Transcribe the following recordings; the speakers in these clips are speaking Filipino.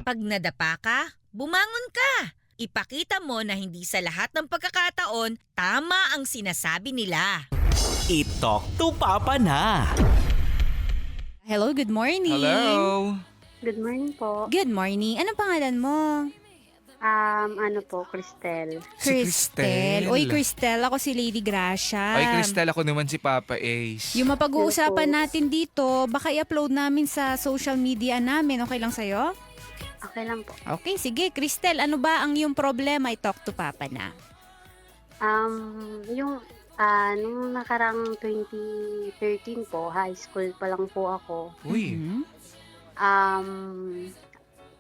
Pag nadapa ka, bumangon ka. Ipakita mo na hindi sa lahat ng pagkakataon tama ang sinasabi nila. I-talk to Papa na. Hello, good morning. Hello. Good morning po. Good morning. Anong pangalan mo? Ano po, Cristel. Si Cristel. Oy, Cristel. Ako si Lady Gracia. Ay, Cristel, ako naman si Papa Ace. Yung mapag-uusapan Hello po. natin dito, baka i-upload namin sa social media namin. Okay lang sa'yo? Okay lang po. Okay, sige. Cristel, ano ba ang iyong problema? I-talk to Papa na. Nung nakarang 2013 po, high school pa lang po ako. Uy, Mhm.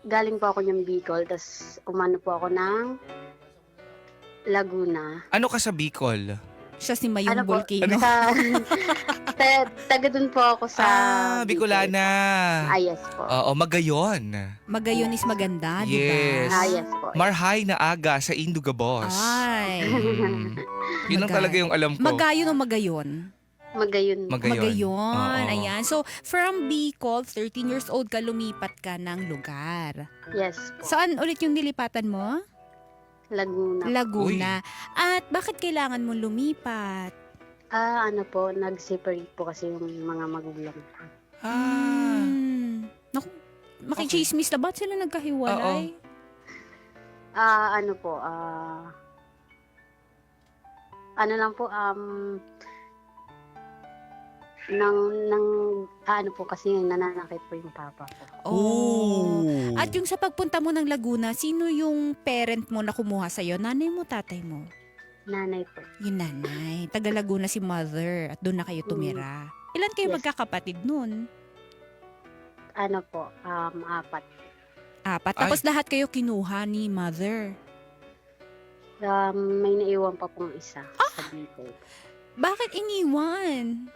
Galing po ako ng Bicol, tas umano po ako ng Laguna. ano ka sa Bicol? Siya si Mayong Ano po? Volcano. Taga dun po ako sa Bicolana. Yes po. Oo, Magayon. Magayon is maganda, di ba? Yes. Yes po. Marhay na aga sa Indugabos. Ay. Mm. Yun lang Magay- talaga yung alam ko. Magayon o Magayon? Magayon. Magayon. Oo. Ayan. So, from Bicol, 13 years old ka, lumipat ka ng lugar. Yes po. Saan ulit yung nilipatan mo? Laguna. Laguna. At bakit kailangan mo lumipat? Ano po, nag-separate po kasi yung mga magulang ko. Ah. Naku, makichismis na ba't sila nagkahiwalay? Ano po, ano lang po, ano po kasi nananakit po yung papa ko. Oh. At yung sa pagpunta mo ng Laguna, sino yung parent mo na kumuha sa'yo? Nanay mo, tatay mo? Nanay po. Yung nanay. Taga Laguna si mother at doon na kayo tumira. Ilan kayo Yes. magkakapatid nun? Ano po, 4. 4. Tapos lahat kayo kinuha ni mother. May naiwan pa pong isa sa Bicol. Bakit iniwan?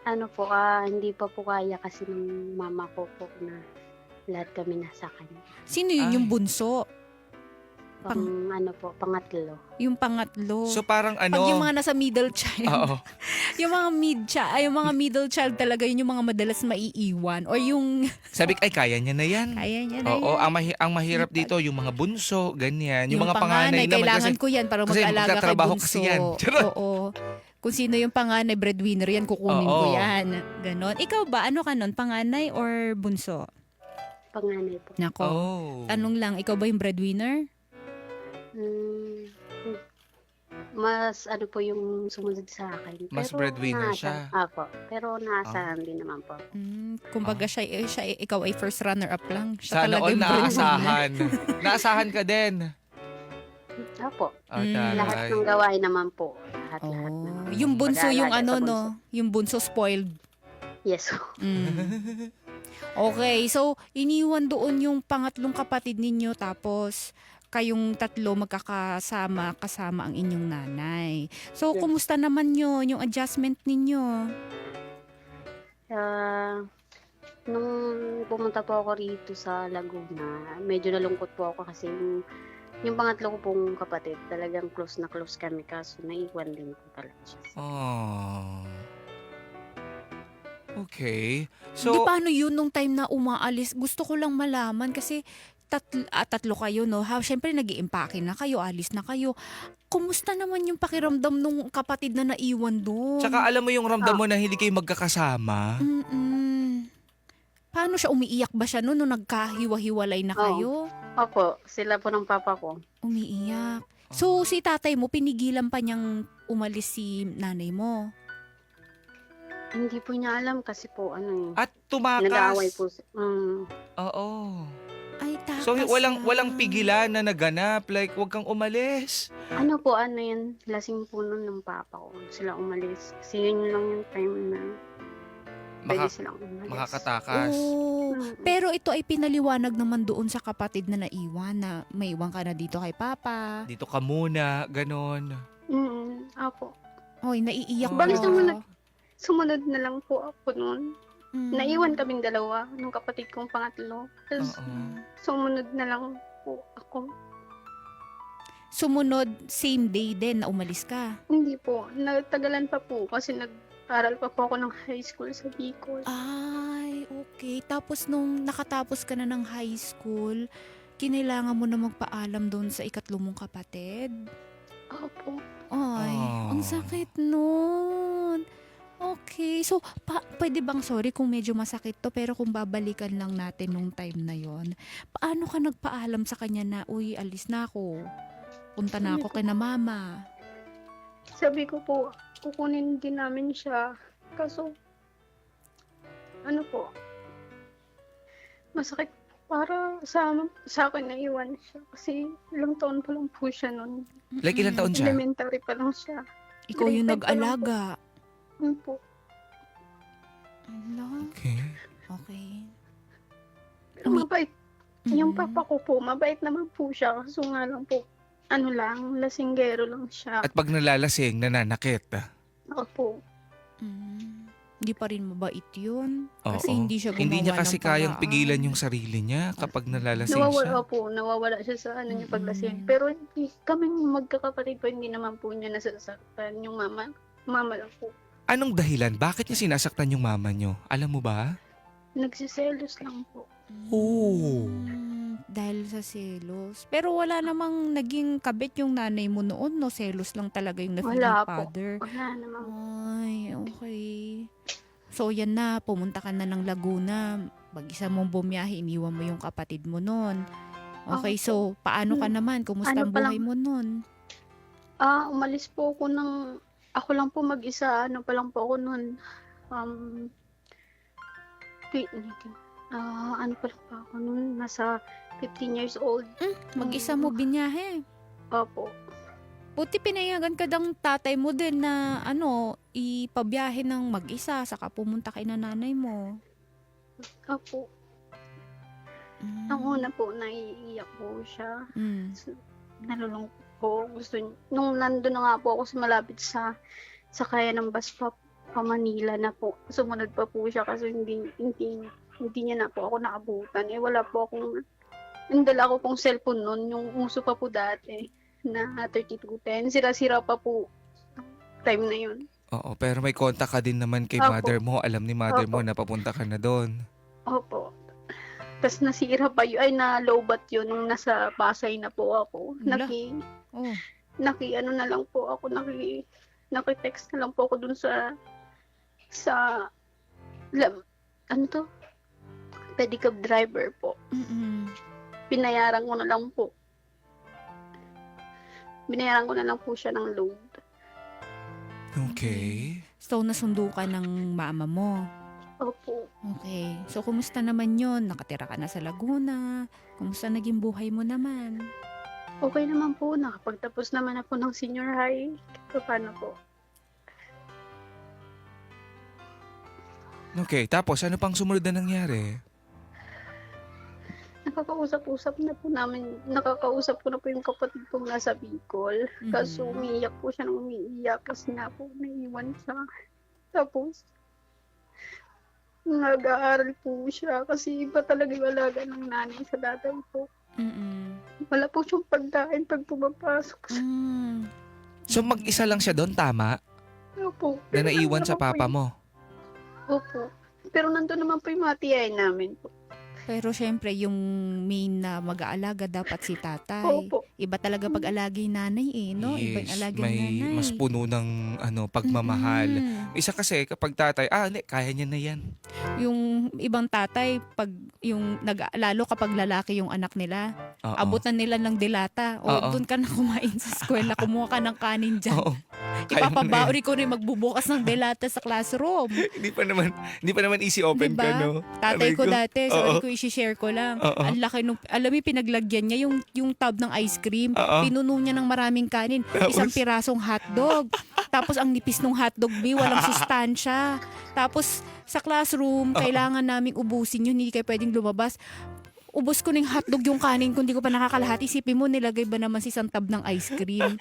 Ano po, hindi pa po kaya kasi ng mama ko po na lahat kami nasa kanya. Sino yun? Ay. Yung bunso? Pangatlo. Yung pangatlo? So parang Pag ano? yung mga nasa middle child, Oo. yung mga middle child talaga, yun yung mga madalas maiiwan. Or yung, Sabi ko, ay kaya niya na yan. kaya niya na Oo, yan. ang mahirap dito, yung mga bunso, ganyan. Yung, mga panganay naman kailangan kasi, ko yan para kasi mag-alaga kay magtatrabaho bunso. kasi yan. Charot. Oo. Kung sino yung panganay, breadwinner yan, kukunin ko Oo. yan. Ganon. Ikaw ba, ano ka nun? Panganay or bunso? Panganay po. Nako. Oh. Tanong lang, ikaw ba yung breadwinner? Mas ano po yung sumunod sa akin. Mas breadwinner siya. Apo. Pero naasahan din naman po. Kumbaga ikaw ay first runner-up lang. Siya Sana talaga all yung breadwinner. naasahan. Naasahan ka din. Apo. Oh, Lahat taray. ng gawain naman po. Lahat Oh. naman. Yung bunso, yung Pag-aalaga ano, sa no? bunso. Yung bunso spoiled. Yes. Okay, so iniwan doon yung pangatlong kapatid ninyo tapos kayong tatlo kasama ang inyong nanay. So, Yes. kumusta naman yun, yung adjustment ninyo? Nung pumunta po ako rito sa Laguna, medyo nalungkot po ako kasi yung pangatlo ko pong kapatid, talagang close na close kami kaso naiwan din po talaga siya. Oh. Okay. Di So, paano yun nung time na umaalis? Gusto ko lang malaman kasi tatlo kayo, no? Siyempre, nag-iimpake na kayo, alis na kayo. Kumusta naman yung pakiramdam nung kapatid na naiwan doon? tsaka alam mo yung ramdam mo na hindi kayo magkakasama? Paano siya? Umiiyak ba siya noon nung nagkahiwa-hiwalay na kayo? Opo, sila po ng papa ko. Umiiyak. So, si tatay mo, pinigilan pa niyang umalis si nanay mo? Hindi po niya alam kasi po At tumakas. nag-aaway po. Oo. Ay, takas So, na. walang pigilan na naganap. Like, wag kang umalis. Ano po, yun, lasing po nun ng papa ko. Sila umalis. Kasi yun lang yung time na pwede silang umalis. Makakatakas. Oo. Mm. Pero ito ay pinaliwanag naman doon sa kapatid na naiwan na may iwan ka na dito kay papa. Dito ka muna, ganon. Apo. Oy, naiiyak Oh. ba? Bakit Sumunod na lang po ako nun. Naiwan kaming dalawa ng kapatid kong pangatlo. Tapos Oo. sumunod na lang po ako. Sumunod, same day din na umalis ka. Hindi po. Nagtagalan pa po kasi nag-aral pa po ako ng high school sa Bicol. Ay, Okay, tapos nung nakatapos ka na ng high school, kinailangan mo na magpaalam doon sa ikatlo mong kapatid? Opo. Ay, Oh. ang sakit nun. Okay, so pwede bang, sorry kung medyo masakit to, pero kung babalikan lang natin nung time na yon, paano ka nagpaalam sa kanya na, uy, alis na ako, punta na ako kay na mama? Sabi ko po, kukunin din namin siya. Kaso, ano po, masakit para sa akin na iwan siya. Kasi ilang taon pa lang po siya nun. Like ilang taon siya? Elementary pa lang siya. Ikaw yung grade five pa lang nag-alaga. Yun po. Ala, Okay. okay. Pero mabait. Yung Mm. papa ko po, mabait naman po siya. Kaso nga lang po, ano lang, lasinggero lang siya. At pag nalalasing, nananakit. Ako po. Hindi pa rin mabait yun. Oo. Kasi hindi siya gumawa Hindi niya kasi ng kayang paraan. pigilan yung sarili niya kapag nalalasing Nawawala siya. po, nawawala siya sa ano niya paglasing. Mm. Pero kaming magkakapatid po, hindi naman po niya nasasaktan. Yung mama lang po. Anong dahilan? Bakit niya sinasaktan yung mama niyo? Alam mo ba? Nagsiselos lang po. Oh. Dahil sa selos. Pero wala namang naging kabit yung nanay mo noon, no? Selos lang talaga yung na-feel Wala ng po. father. Wala naman. Ay, okay. So yan na, pumunta ka na ng Laguna. Mag-isa mong bumiyahe, iniwan mo yung kapatid mo noon. Okay, Ako po. so paano ka naman? Kumusta Ano ang pa buhay lang- mo noon? Umalis po ako ako lang po mag-isa. Ano pa lang po ako nun. Ano pa lang po ako nun. Nasa 15 years old. Mag-isa mo binyahe. Opo. Buti pinayagan ka ng tatay mo din na ipabiyahe ng mag-isa saka pumunta kay nanay mo. Opo. Ang una po, naiiyak po siya. Mm. Nalulungkot po. Nung nandun na nga po ako sa malapit sa kaya ng bus pa Manila na po. Sumunod pa po siya kasi hindi niya na po ako naabutan. Wala po akong, yung dala ko pong cellphone nun, yung uso pa po dati na 3210. Sira-sira pa po time na yun. Oo, pero may contact ka din naman kay Opo. mother mo. Alam ni mother mo Opo. na papunta ka na doon. Opo. Tapos nasira pa yun, na-lowbat yun nung nasa Pasay na po ako. Wala. Oh. Naki-text na lang po ako dun pedicab driver po. Mm-mm. Binayaran ko na lang po. Binayaran ko na lang po siya ng load. Okay. So, nasundo ka ng mama mo. Opo. Okay. So, kumusta naman yon? Nakatira ka na sa Laguna. Kumusta naging buhay mo naman? Okay naman po. Nakapagtapos naman ako ng senior high. Paano po? Okay, tapos ano pang sumunod na nangyari? Nakakausap ko na po yung kapatid kong nasa Bicol. Kaso umiiyak po siya nang umiiyak kasi nga po naiwan siya. Tapos, nag-aaral po siya kasi iba talaga yung alaga ng nanay sa tatay po. Mm-mm. Wala po siyang pagkain pag pumapasok. So mag-isa lang siya doon, tama? Opo. Na naiwan sa papa mo? Opo. Pero nandun naman po yung mga tiyay namin po. Pero syempre, yung main na mag-aalaga dapat si tatay. Opo. Iba talaga pag-alagi nanay no? Iba yung Yes, alagi may nanay. mas puno ng pagmamahal. Mm-mm. Isa kasi kapag tatay, hindi, kaya niya na yan. Yung ibang tatay, lalo kapag lalaki yung anak nila, Oo. abutan nila ng dilata. O, Oo. doon ka na kumain sa eskwela, kumuha ka ng kanin dyan. Oo. Kaya mo na Ipapabauri ko rin magbubukas ng delata sa classroom. Hindi pa naman easy open Diba? ka, no? Tatay ko dati, Oo. sorry ko i-share ko lang. Oo. Ang laki nung, alam mo, pinaglagyan niya yung tub ng ice cream. Oo. Pinuno niya ng maraming kanin. Tapos? Isang pirasong hotdog. Tapos ang nipis ng hotdog, walang sustansya. Tapos sa classroom, kailangan naming ubusin yun. Hindi kayo pwedeng lumabas. Ubos ko ng hotdog yung kanin kung di ko pa nakakalahati. Isipin mo, nilagay ba naman si isang tub ng ice cream?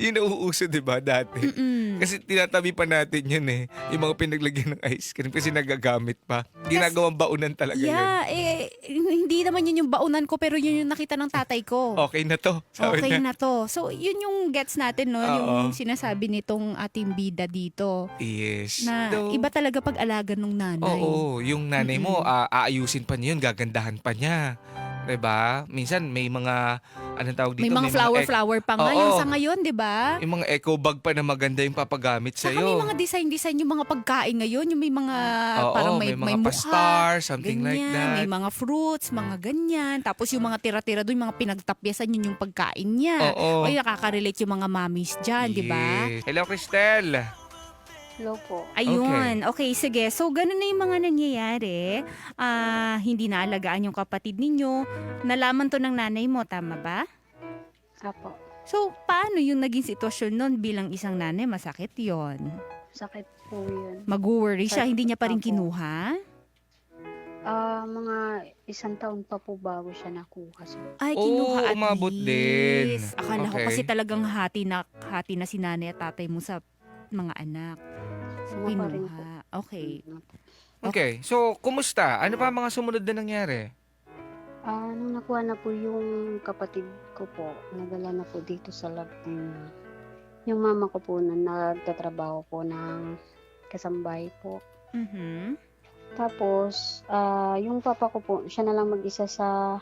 Yung nauuso, di ba, dati? Mm-mm. Kasi tinatabi pa natin yun eh. Yung mga pinaglagyan ng ice cream kasi nagagamit pa. Ginagawang baunan talaga yun. Yeah, hindi naman yun yung baunan ko pero yun yung nakita ng tatay ko. Okay na to. Sabi Okay niya. na to. So, yun yung gets natin, no? Oo. Yung sinasabi nitong ating bida dito. Yes. Na Though, iba talaga pag-alaga ng nanay. oo, yung nanay mo, aayusin pa niya yun, gagandahan pa niya. Diba? Minsan may mga, anong tawag dito? May mga flower pa nga. Oo. Yung sa ngayon, di ba? Yung mga eco bag pa na maganda yung papagamit Saka sa'yo. may mga design yung mga pagkain ngayon. Yung may mga, Oo, parang may mga mukha. pastar, something like Ganyan, that. may mga fruits, mga ganyan. Tapos yung mga tira-tira doon, yung mga pinagtapyasan yun yung pagkain niya. Oo. Ay, nakaka-relate yung mga mommies dyan, di ba? Yes. Hello, Cristel. Hello po. Ayun. Okay, sige. So, ganun na yung mga nangyayari. Hindi naalagaan yung kapatid ninyo. Nalaman to ng nanay mo, tama ba? Apo. So, paano yung naging sitwasyon nun bilang isang nanay? Masakit yon. Sakit po yun. Mag-worry siya, hindi niya pa rin Apo. kinuha? Mga 1 taon pa po bago siya nakuha. So, Ay, Oo, kinuha at umabot din. least. Akala ko Okay. kasi talagang hati na si nanay at tatay mo sa mga anak. So, Mga pa rin po. kinuha. Okay. Okay, so kumusta? Ano pa ang mga sumunod na nangyari? Nung nakuha na po yung kapatid ko po, nadala na po dito sa Laguna. Yung mama ko po na nagtatrabaho po ng kasambahay po. Mhm. Tapos, yung papa ko po, siya na lang mag-isa sa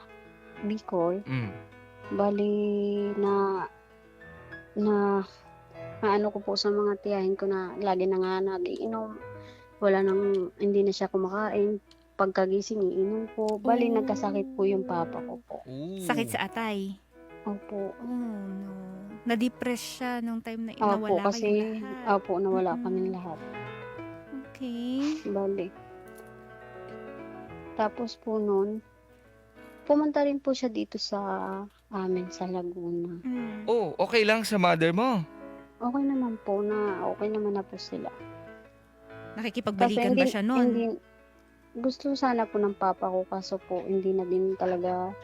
Bicol. Mm. Bali na ano ko po sa mga tiyahin ko na lagi na nga nagiinom. Hindi na siya kumakain. Pagkagising, iinom po. Bali, Oh. nagkasakit po yung papa ko po. Ooh. Sakit sa atay. Opo. Oh, no. Na-depress siya nung time na Opo, nawala kasi, kayong lahat. opo, nawala Mm-mm. kaming lahat. Okay. Bali. Tapos po noon, pumunta rin po siya dito sa amin sa Laguna. Mm. Oh, okay lang sa mother mo. Okay naman po okay naman na po sila. Nakikipagbalikan ba siya nun? Gusto sana po ng papa ko kaso po hindi na din talaga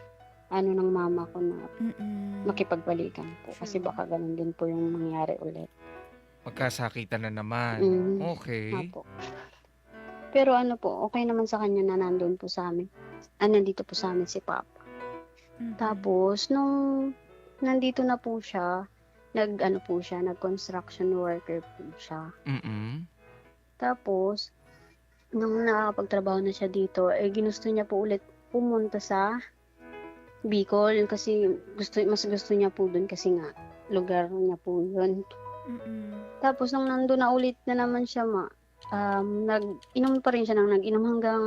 ng mama ko na Mm-mm. makipagbalikan po. Kasi Sure. baka ganun din po yung mangyari ulit. Magkasakitan na naman. Mm. Okay. Apo. Pero okay naman sa kanya na nandun po sa amin. Nandito po sa amin si papa. Mm-mm. Tapos, nung nandito na po siya, nag-construction worker po siya. Mm-mm. Tapos, nung nakakapagtrabaho na siya dito, ginusto niya po ulit pumunta sa Bicol kasi mas gusto niya po dun kasi nga lugar niya po yun. Mm-mm. Tapos, nung nandun na ulit na naman siya nag-inom pa rin siya nag-inom hanggang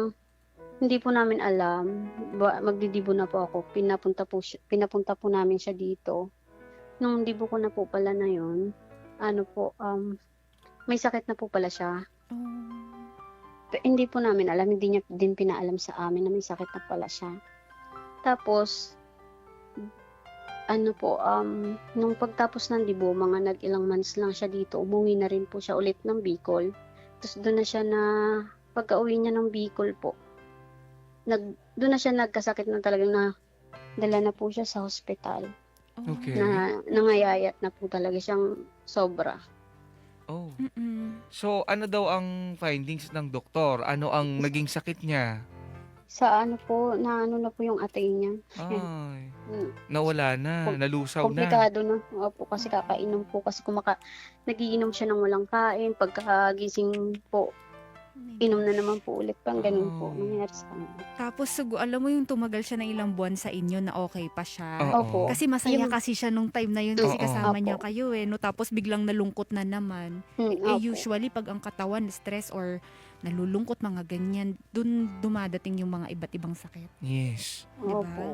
hindi po namin alam. Magdidibo na po ako. Pinapunta po namin siya dito. Nung dibo ko na po pala na yun, may sakit na po pala siya. Oh. Hindi po namin alam, hindi niya din pinaalam sa amin na may sakit na pala siya. Tapos, nung pagtapos ng dibo, mga nag-ilang months lang siya dito, umuwi na rin po siya ulit ng Bicol. Tapos doon na siya pagka-uwi niya ng Bicol po, doon na siya nagkasakit na talagang dala na po siya sa hospital. Okay. Na nangayayat na po talaga siyang sobra. Oh. Mm-mm. So, ano daw ang findings ng doktor? Ano ang naging sakit niya? Sa na po yung atay niya. Ay, Mm, nawala na, nalusaw na. Komplikado na. Opo, kasi kakainom po. Kasi nagiinom siya ng walang kain. Pagkagising po, inom na naman po ulit. Pang ganun po. Oh. Nangyari sa kanya. Tapos, alam mo yung tumagal siya ng ilang buwan sa inyo na okay pa siya. Oo. Opo. Kasi masaya Yung- kasi siya nung time na yun kasi Oo. kasama Opo. niya kayo no? Tapos biglang nalungkot na naman. Opo. Usually pag ang katawan stress or nalulungkot mga ganyan, dun dumadating yung mga iba't ibang sakit. Yes. Diba? Opo.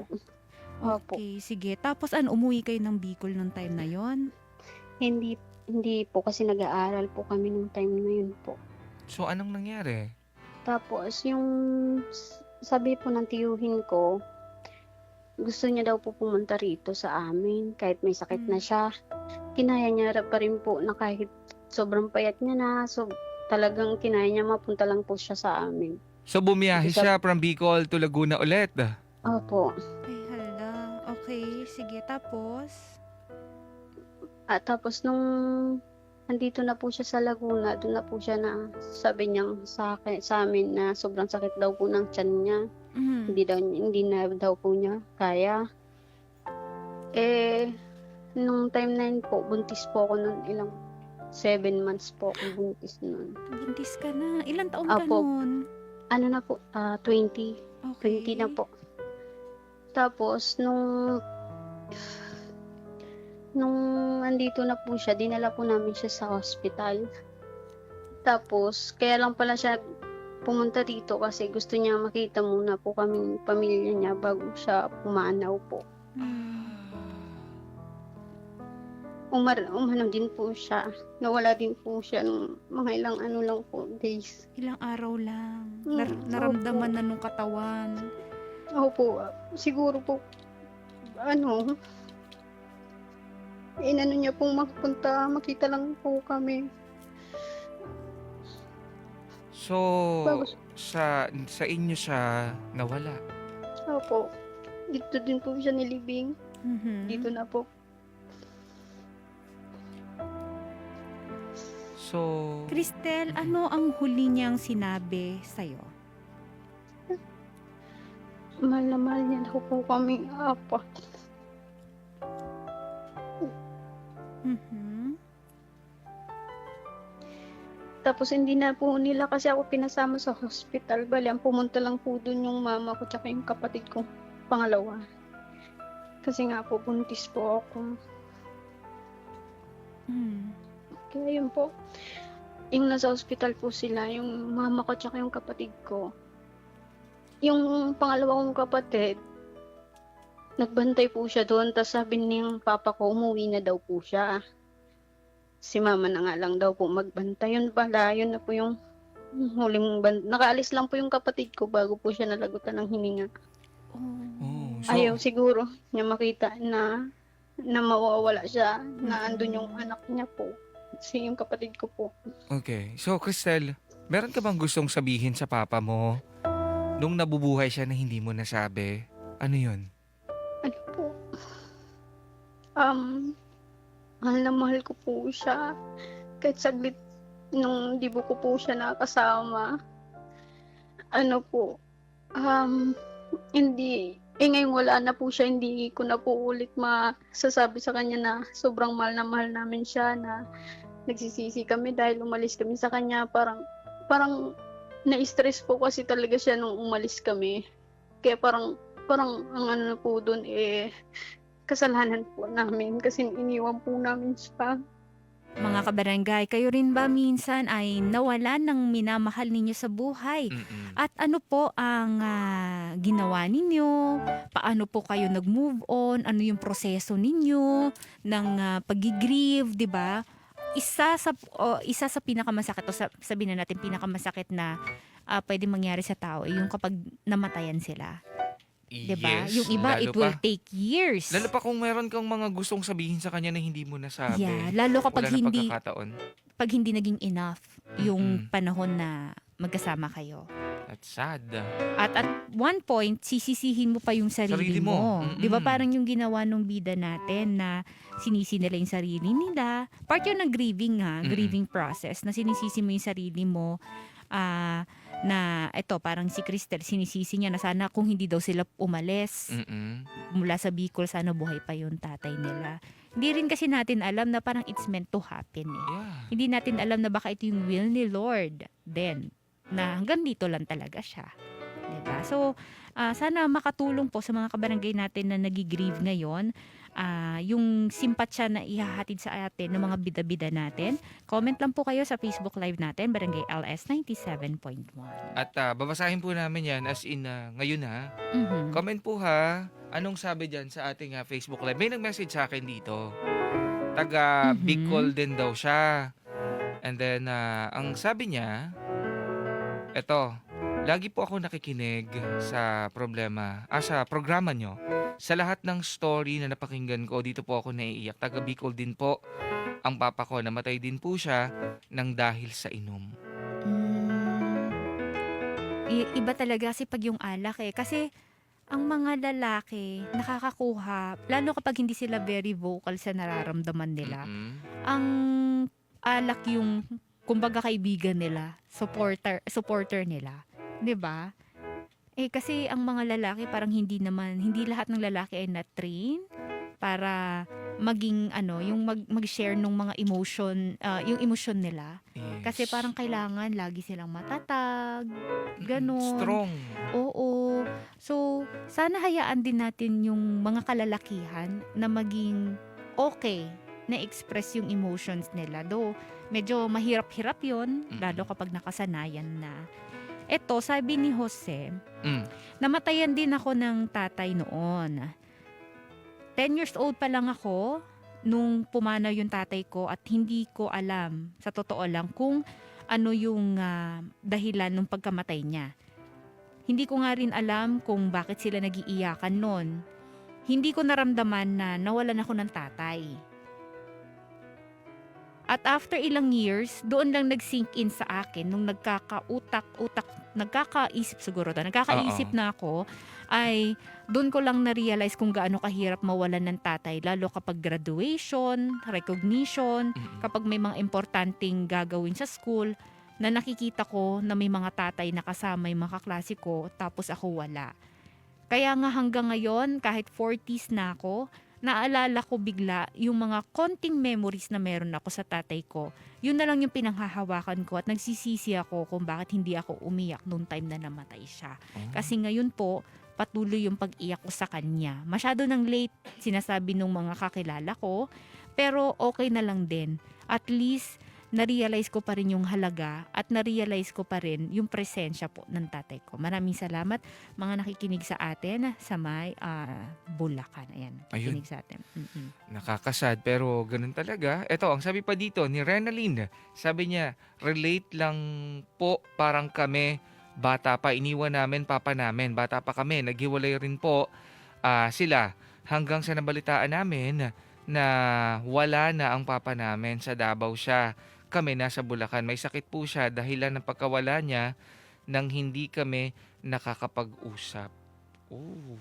Opo. Okay, sige. Tapos umuwi kayo ng Bicol nung time na yon? Hindi po kasi nag-aaral po kami nung time na yun po. So, anong nangyari? Tapos yung sabi po ng tiyuhin ko, gusto niya daw po pumunta rito sa amin kahit may sakit na siya. Kinaya niya pa rin po na kahit sobrang payat niya na, so talagang kinaya niya mapunta lang po siya sa amin. So, bumiyahe Isa- siya from Bicol to Laguna ulit. Opo. Ay, hala. Okay, sige. Tapos? At tapos nung andito na po siya sa Laguna, doon na po siya na sabi niya sa amin na sobrang sakit daw po ng tiyan niya. Mhm. Hindi na daw po niya kaya. Eh, nung time na yun po, buntis po ako nun 7 months po ako buntis nun. Buntis ka na. Ilang taon ka Apo. nun? Ano na po, 20. Okay. 20 na po. Tapos, nung andito na po siya, dinala po namin siya sa hospital. Tapos, kaya lang pala siya pumunta dito kasi gusto niya makita muna po kaming pamilya niya bago siya pumanaw po. Umano din po siya. Nawala din po siya ng mga ilang ano lang po, days. Ilang araw lang. Opo. Naramdaman na nung katawan. Opo, siguro po, inano niya pong makita lang po kami. So, Bago sa inyo siya nawala. Opo, dito din po siya nilibing. Mhm. Dito na po. So, Cristel, ano ang huli niyang sinabi sa'yo? Mahal na mahal niya daw po kami, apat. Mhm. Tapos hindi na po nila kasi ako pinasama sa hospital. Bali, ang pumunta lang po dun yung mama ko tsaka yung kapatid kong pangalawa. Kasi nga po, buntis po ako. Mm. Kaya yun po, yung nasa hospital po sila, yung mama ko tsaka yung kapatid ko. Yung pangalawa kong kapatid, nagbantay po siya doon, tapos sabi niyang papa ko, umuwi na daw po siya. Si mama na nga lang daw po magbantay. Yun pala, yun na po yung huling nakaalis lang po yung kapatid ko bago po siya nalagutan ng hininga. Oh. so, Ayaw siguro niya makita na mawawala siya, na andun yung anak niya po. Si yung kapatid ko po. okay. So, Cristel, meron ka bang gustong sabihin sa papa mo nung nabubuhay siya na hindi mo nasabi? Ano yun? Ano po? Mahal na mahal ko po siya. Kahit saglit nung di ko po siya nakasama. Ano po? Hindi. Ngayon wala na po siya. Hindi ko na po ulit masasabi sa kanya na sobrang mahal na mahal namin siya, na nagsisisi kami dahil umalis kami sa kanya. Parang na-stress po kasi talaga siya nung umalis kami. Kaya parang ang ano na po doon kasalanan po namin kasi iniwan po namin siya. Mga kabarangay, kayo rin ba minsan ay nawalan ng minamahal ninyo sa buhay? Mm-mm. At ano po ang ginawa ninyo? Paano po kayo nag-move on? Ano yung proseso ninyo ng pag-grieve, 'di ba? Isa sa pinakamasakit, o sabihin na natin pinakamasakit na pwede mangyari sa tao ay yung kapag namatayan sila. 'Di ba? Yes, Yung iba, lalo it will pa. take years. Lalo pa kung meron kang mga gustong sabihin sa kanya na hindi mo nasabi. Yeah, lalo kapag Wala na hindi pagkakataon. naging enough yung Mm-mm. panahon na magkasama kayo. That's sad. At one point, sisisihin mo pa yung sarili Sarili mo. mo. Mm-mm. Di ba parang yung ginawa nung bida natin na sinisi nila yung sarili nila. Part yun ng grieving Mm-mm. grieving process, na sinisisi mo yung sarili mo. Na eto, parang si Cristel, sinisisi niya na sana kung hindi daw sila umalis Mm-mm. mula sa Bicol, sana buhay pa yung tatay nila. Hindi rin kasi natin alam na parang it's meant to happen eh. Yeah. Hindi natin alam na baka ito yung will ni Lord then, na hanggang dito lang talaga siya. Diba? So, sana makatulong po sa mga kabarangay natin na nagigrieve ngayon. Yung simpatsya na ihahatid sa atin ng mga bida-bida natin. Comment lang po kayo sa Facebook Live natin, Barangay LS 97.1. At babasahin po namin yan as in ngayon ha. Mhm. Comment po ha. Anong sabi dyan sa ating Facebook Live? May nag-message sa akin dito. Taga Mhm. Bicol din daw siya. And then, ang sabi niya, eto, lagi po ako nakikinig sa sa programa nyo. Sa lahat ng story na napakinggan ko, dito po ako naiiyak. Taga Bicol din po ang papa ko. Namatay din po siya ng dahil sa inom. Iba talaga kasi pag yung alak eh. Kasi ang mga lalaki nakakakuha, lalo kapag hindi sila very vocal sa nararamdaman nila, Mm-mm. ang alak yung kumbaga kaibigan nila, supporter nila, 'di ba? Kasi ang mga lalaki parang hindi lahat ng lalaki ay na-train para maging yung mag-share ng mga emotion, yung emotion nila. Yes. Kasi parang kailangan lagi silang matatag, Mm-mm. ganon. Strong. Oo. So, sana hayaan din natin yung mga kalalakihan na maging okay na express yung emotions nila. Though, medyo mahirap-hirap yun, lalo kapag nakasanayan na. Eto, sabi ni Jose, namatayan din ako ng tatay noon. 10 years old pa lang ako nung pumanaw yung tatay ko at hindi ko alam, sa totoo lang, kung ano yung dahilan ng pagkamatay niya. Hindi ko nga rin alam kung bakit sila nagiiyakan noon. Hindi ko naramdaman na nawalan ako ng tatay. At after ilang years, doon lang nag-sink in sa akin nung nagkakaisip na ako, ay doon ko lang na-realize kung gaano kahirap mawalan ng tatay, lalo kapag graduation, recognition, kapag may mga importanteng gagawin sa school, na nakikita ko na may mga tatay na kasama yung mga kaklase ko, tapos ako wala. Kaya nga hanggang ngayon, kahit 40s na ako, naalala ko bigla yung mga konting memories na meron ako sa tatay ko. Yun na lang yung pinanghahawakan ko at nagsisisi ako kung bakit hindi ako umiyak noong time na namatay siya. Kasi ngayon po, patuloy yung pag-iyak ko sa kanya. Masyado nang late, sinasabi ng mga kakilala ko, pero okay na lang din. At least, na-realize ko pa rin yung halaga at na-realize ko pa rin yung presensya po ng tatay ko. Maraming salamat mga nakikinig sa atin sa may Bulacan. Ayan, nakikinig sa atin. Nakakasad pero ganun talaga. Ito, ang sabi pa dito ni Renaline, sabi niya, relate lang po, parang kami, bata pa, iniwan namin papa namin. Bata pa kami, naghiwalay rin po sila hanggang sa nabalitaan namin na wala na ang papa namin, sa Davao siya. Kami nasa Bulacan. May sakit po siya dahilan ng pagkawala niya nang hindi kami nakakapag-usap. Oh.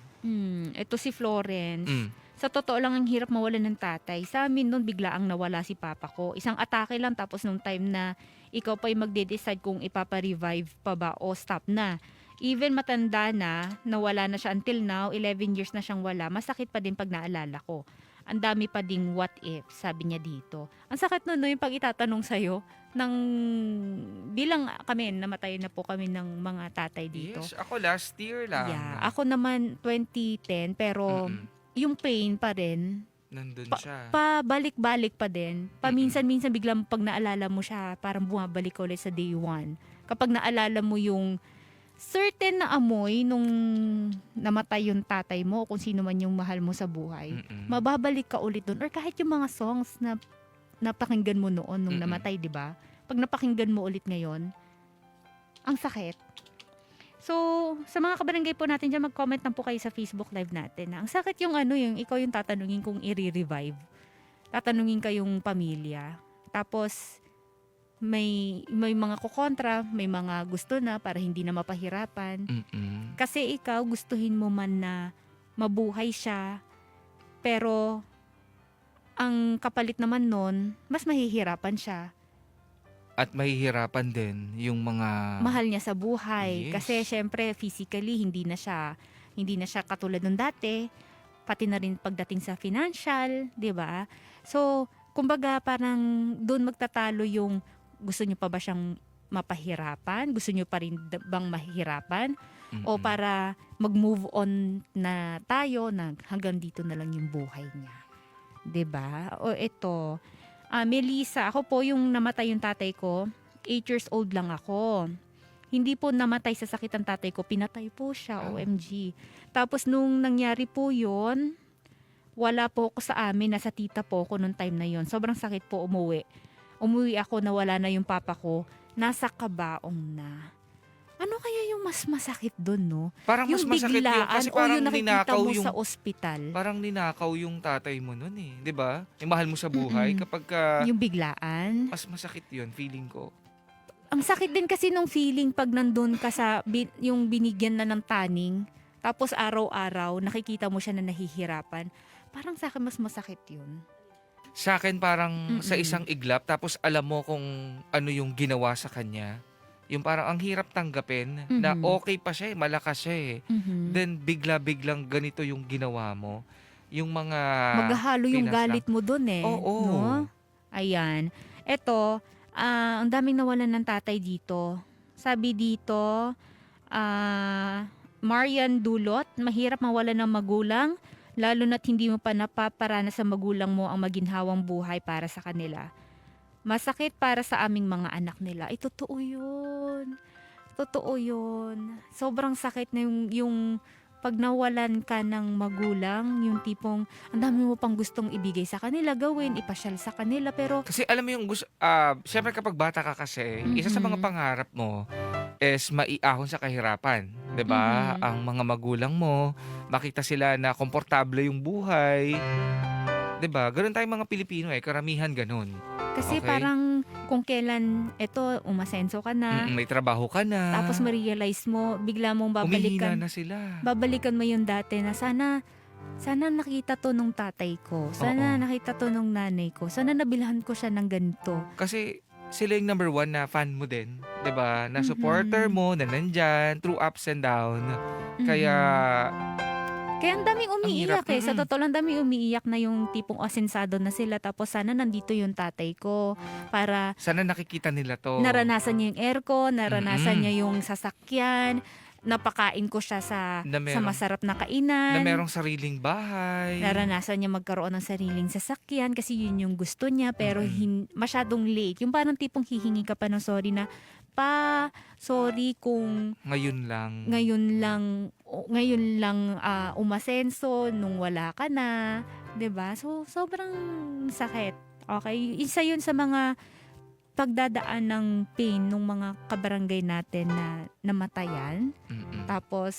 Ito si Florence. Sa totoo lang, ang hirap mawalan ng tatay. Sa amin noon, biglaang nawala si papa ko. Isang atake lang, tapos nung time na ikaw pa yung magde-decide kung ipapa-revive pa ba o stop na. Even matanda na, nawala na siya until now, 11 years na siyang wala, masakit pa din pag naalala ko. Ang dami pa ding what if, sabi niya dito. Ang sakit nun, no, yung pag itatanong sa'yo, bilang kami, namatay na po kami ng mga tatay dito. Yes, ako last year lang. Yeah, ako naman 2010, pero yung pain pa rin, nandun siya. pabalik-balik pa din. Paminsan-minsan biglang pag naalala mo siya, parang bumabalik ulit sa day one. Kapag naalala mo yung certain na amoy nung namatay yung tatay mo, kung sino man yung mahal mo sa buhay, mababalik ka ulit dun. Or kahit yung mga songs na napakinggan mo noon nung namatay, di ba? Pag napakinggan mo ulit ngayon, ang sakit. So, sa mga kabarangay po natin dyan, mag-comment lang po kayo sa Facebook Live natin. Ang sakit yung yung ikaw yung tatanungin kung i-revive. Tatanungin kayong pamilya. Tapos, may mga kukontra, may mga gusto na para hindi na mapahirapan. Kasi ikaw, gustuhin mo man na mabuhay siya, pero ang kapalit naman nun, mas mahihirapan siya. At mahihirapan din yung mga Mahal niya sa buhay. Yes. Kasi syempre, physically, hindi na siya katulad nung dati. Pati na rin pagdating sa financial, di ba? So, kumbaga parang doon magtatalo yung gusto niyo pa ba siyang mapahirapan? Gusto niyo pa rin bang mahihirapan? O para mag-move on na tayo na hanggang dito na lang yung buhay niya. 'Di ba? O ito, Melissa, ako po yung namatay yung tatay ko. 8 years old lang ako. Hindi po namatay sa sakit ang tatay ko, pinatay po siya, OMG. Tapos nung nangyari po yun, wala po ako sa amin, nasa tita po ako nung time na yun. Sobrang sakit po umuwi. Umuwi ako na wala na yung papa ko, nasa Cabaong na. Ano kaya yung mas masakit doon, no? Parang mas Yung masakit yun biglaan kasi o parang yung nakikita ninakaw mo yung sa ospital. parang ninakaw yung tatay mo nun eh, 'di ba? Yung mahal mo sa buhay kapag Yung biglaan. mas masakit yun, feeling ko. Ang sakit din kasi nung feeling pag nandun ka sa yung binigyan na ng taning, tapos araw-araw nakikita mo siya na nahihirapan, parang sa akin mas masakit yun. Sa akin parang sa Mm-mm. isang iglap tapos alam mo kung ano yung ginawa sa kanya. Yung parang ang hirap tanggapin na Mhm. okay pa siya malakas siya Mhm. Then bigla-biglang ganito yung ginawa mo. Yung mga Maghahalo yung pinaslang- galit mo dun eh. Oo. No? Ayan. Eto, ang daming nawalan ng tatay dito. Sabi dito, Marian Dulot, mahirap mawalan ng magulang, lalo na't hindi mo pa napaparanas sa magulang mo ang maginhawang buhay para sa kanila. Masakit para sa aming mga anak nila. Totoo yun. Totoo yun. Sobrang sakit na yung pag nawalan ka ng magulang, yung tipong ang dami mo pang gustong ibigay sa kanila, gawin, ipasyal sa kanila, pero Kasi alam mo yung gusto, syempre kapag bata ka kasi, isa sa mga Mhm. pangarap mo is maiahon sa kahirapan. 'Di ba? Mhm. Ang mga magulang mo, makita sila na komportable yung buhay. 'Di ba? Ganun tayong mga Pilipino karamihan ganun. kasi Okay. parang kung kailan umasenso ka na, May trabaho ka na. tapos ma-realize mo, bigla mong umihina babalikan, na sila. babalikan mo yung dati na sana nakita to nung tatay ko, sana Oo. nakita to nung nanay ko, sana nabilhan ko siya ng ganito. Kasi sila yung number one na fan mo din. 'Di ba? Na Mhm. supporter mo, na nandyan, through ups and down. Kaya, Kaya ang daming umiiyak hirap, Sa mm. totoo lang, daming umiiyak na yung tipong asensado na sila. Tapos sana nandito yung tatay ko para sana nakikita nila to. naranasan niya yung aircon, naranasan Mm-mm. niya yung sasakyan, napakain ko siya sa Na merong- masarap na kainan. Na merong sariling bahay. Naranasan niya magkaroon ng sariling sasakyan kasi yun yung gusto niya pero masyadong late. Yung parang tipong hihingi ka pa ng sorry na, sorry kung Ngayon lang. ngayon lang umasenso nung wala ka na, 'di ba? So sobrang sakit. Okay, isa 'yun sa mga pagdadaan ng pain ng mga kabarangay natin na namatayan. Mm-mm. Tapos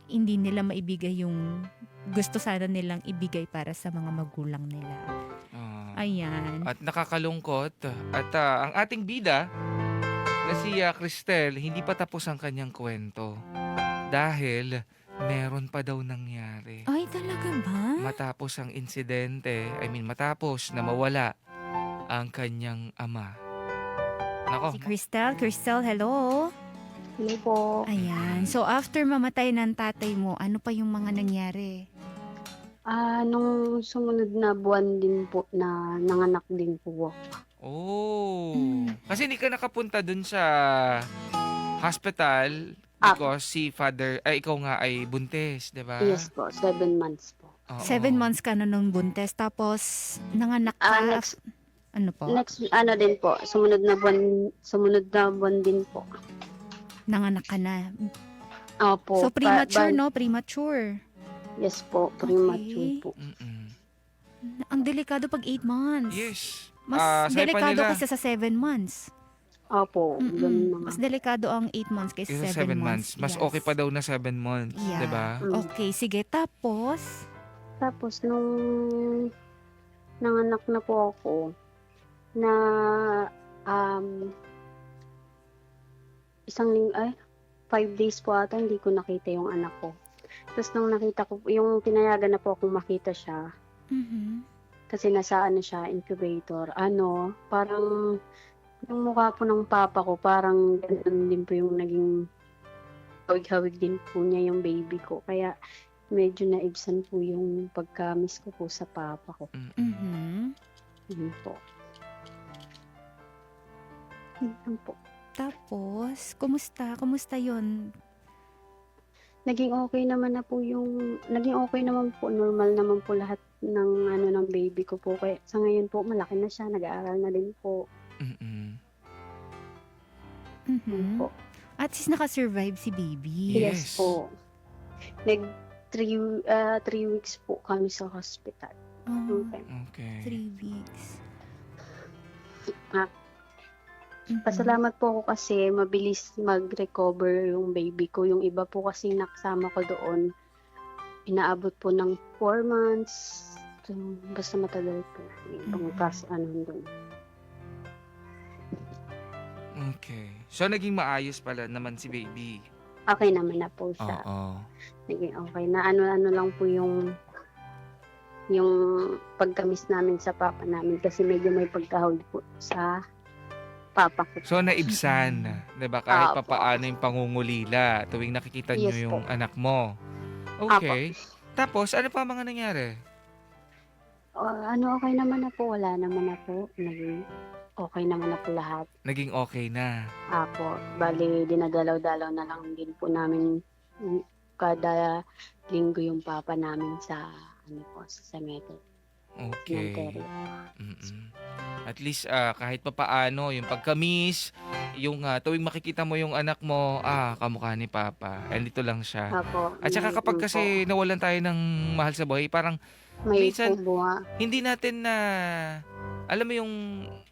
hindi nila maibigay yung gusto sana nilang ibigay para sa mga magulang nila. Ah. Ayan. At nakakalungkot. At ang ating bida na si Cristel, hindi pa tapos ang kanyang kwento. Dahil meron pa daw nangyari. Ay, talaga ba? Matapos ang insidente, matapos na mawala ang kanyang ama. Nako, Si Crystal, hello. Hello po. Ayan. So, after mamatay ng tatay mo, ano pa yung mga nangyari? Nung sumunod na buwan din po na nanganak din po ako. oh. Mm. Kasi hindi ka nakapunta dun sa hospital because si father, ikaw nga ay buntis, di ba? Yes po, 7 months po. Oo. 7 months ka na nung buntes, tapos nanganak ka. Ano po? Next din po, sumunod na buwan din po. Nanganak ka na. Opo. So, premature, no? Premature. Yes po, premature po. Mm-mm. Ang delikado pag 8 months. Yes. Mas sabi pa delikado nila, kaysa sa 7 months. Opo, ganun mga. Mas delikado ang 8 months kaysa Isa 7 7 months. months. Mas Yes. okay pa daw na 7 months. Yeah. Diba? Okay, sige. Tapos, Tapos nung nanganak na po ako, na 5 days po ata hindi ko nakita yung anak ko. Tapos nung nakita ko, yung pinayagan na po akong makita siya, kasi nasa siya, incubator, parang yung mukha po ng papa ko, parang ganun din po yung naging hawig-hawig din po niya yung baby ko. Kaya medyo naibsan po yung pagka-miss ko po sa papa ko. Mm-mm. Yun po. Yun po. Tapos, kumusta? Kumusta yun? Naging okay naman po, normal naman po lahat ng ng baby ko po. Kaya sa ngayon po, malaki na siya, nag-aaral na din po. Mm-mm. Yun po. At least nakasurvive si baby. Yes. Yes po. 3 weeks po kami sa hospital. Oh, Okay. Okay. 3 weeks. Ah, Mhm. Pasalamat po ako kasi mabilis mag-recover yung baby ko. Yung iba po kasi nakasama ko doon, inaabot po ng 4 months. So, basta matagal po. Yung ibang doon. Okay. So, naging maayos pala naman si baby. Okay naman na po siya. Oo. Naging okay na. Ano lang po yung pagkamis namin sa papa namin kasi medyo may pagkahawd po sa papa ko. So naibsan, 'di ba? Kahit Opo. papaano yung pangungulila tuwing nakikita niyo Yes yung po. anak mo. Okay. Tapos ano pa mga nangyari? Okay naman na po. Wala naman na po. Naging okay naman na po lahat. Naging okay na. Apo, bali dinadalaw-dalaw na lang din po namin kada linggo yung papa namin sa sa cemetery. Okay. Cemetery. Mm-mm. At least kahit papaano yung pagkamis, yung tuwing makikita mo yung anak mo, kamukha ni Papa. Andito lang siya. Apo. At saka kapag kasi nawalan tayo ng mahal sa buhay, parang may minsan, bunga. hindi natin na alam mo yung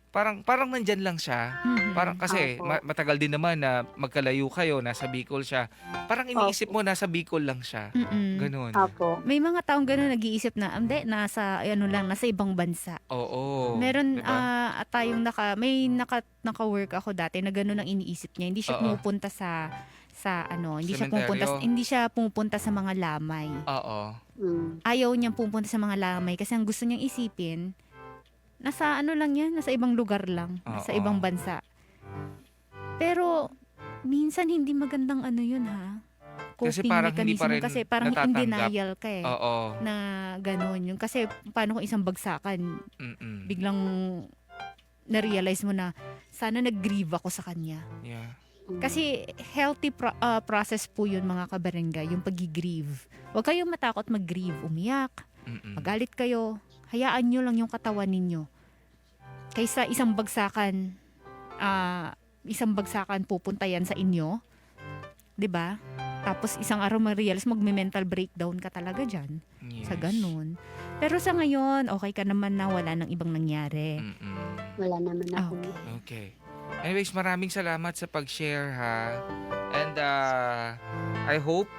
parang nandyan lang siya. Mhm. Parang kasi Opo. matagal din naman na magkalayo kayo, nasa Bicol siya. Parang iniisip mo nasa Bicol lang siya. Mm-mm. Ganun. Apo. May mga taong gano'n nag-iisip na, hindi, nasa ibang bansa. Oo. Meron diba? tayong naka-work ako dati na gano'n ang iniisip niya. Hindi siya Oo. pumupunta sa hindi Sementeryo? siya pumupunta sa mga lamay. Oo. Ayaw niyang pumunta sa mga lamay kasi ang gusto niyang isipin nasa lang yan, nasa ibang lugar lang, nasa Oo. ibang bansa. Pero minsan hindi magandang yun ha. Kasi Coping parang hindi pa mechanism rin kasi parang in natatanggap. denial ka eh. Oo. Na gano'n yun. Kasi paano kung isang bagsakan, Mm-mm. biglang na-realize mo na sana nag-grieve ako sa kanya. Yeah. Kasi healthy process po yun mga kabarangay, yung pag-grieve. Huwag kayong matakot mag-grieve, umiyak, Mm-mm. magalit kayo. Hayaan nyo lang yung katawan ninyo. Kaysa isang bagsakan pupunta yan sa inyo. 'Di ba? Tapos isang araw ma-realize magme-mental breakdown ka talaga dyan. Yes. Sa ganun. Pero sa ngayon, okay ka naman na wala nang ibang nangyari. Mm-mm. Wala naman na po. Okay. Anyways, maraming salamat sa pag-share ha. And I hope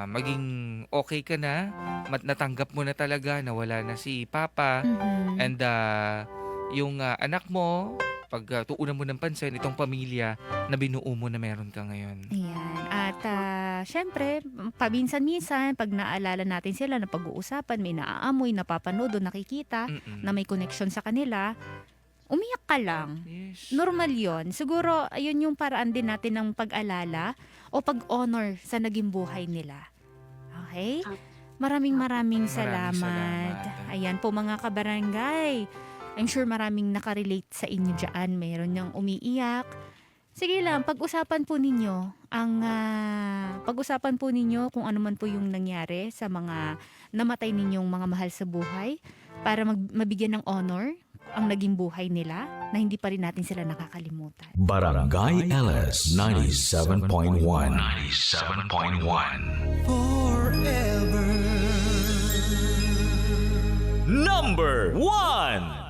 maging okay ka na. Natanggap mo na talaga na wala na si Papa. Mhm. And yung anak mo, pag tuunan mo ng pansin, itong pamilya na binuo mo na meron ka ngayon. Ayan. At syempre, paminsan-minsan, pag naalala natin sila na pag-uusapan, may naaamoy, napapanood o nakikita Mm-mm. na may connection sa kanila, umiyak ka lang. Yes. Normal yon. Siguro, ayun yung paraan din natin ng pag-alala o pag-honor sa naging buhay nila. Okay? Maraming Maraming salamat. salamat. Ayan po mga kabarangay. I'm sure maraming nakarelate sa inyo dyan. Mayroon niyang umiiyak. Sige lang, pag-usapan po ninyo kung ano man po yung nangyari sa mga namatay ninyong mga mahal sa buhay para mabigyan ng honor ang naging buhay nila na hindi pa rin natin sila nakakalimutan. Barangay LS 97.1. Number 1.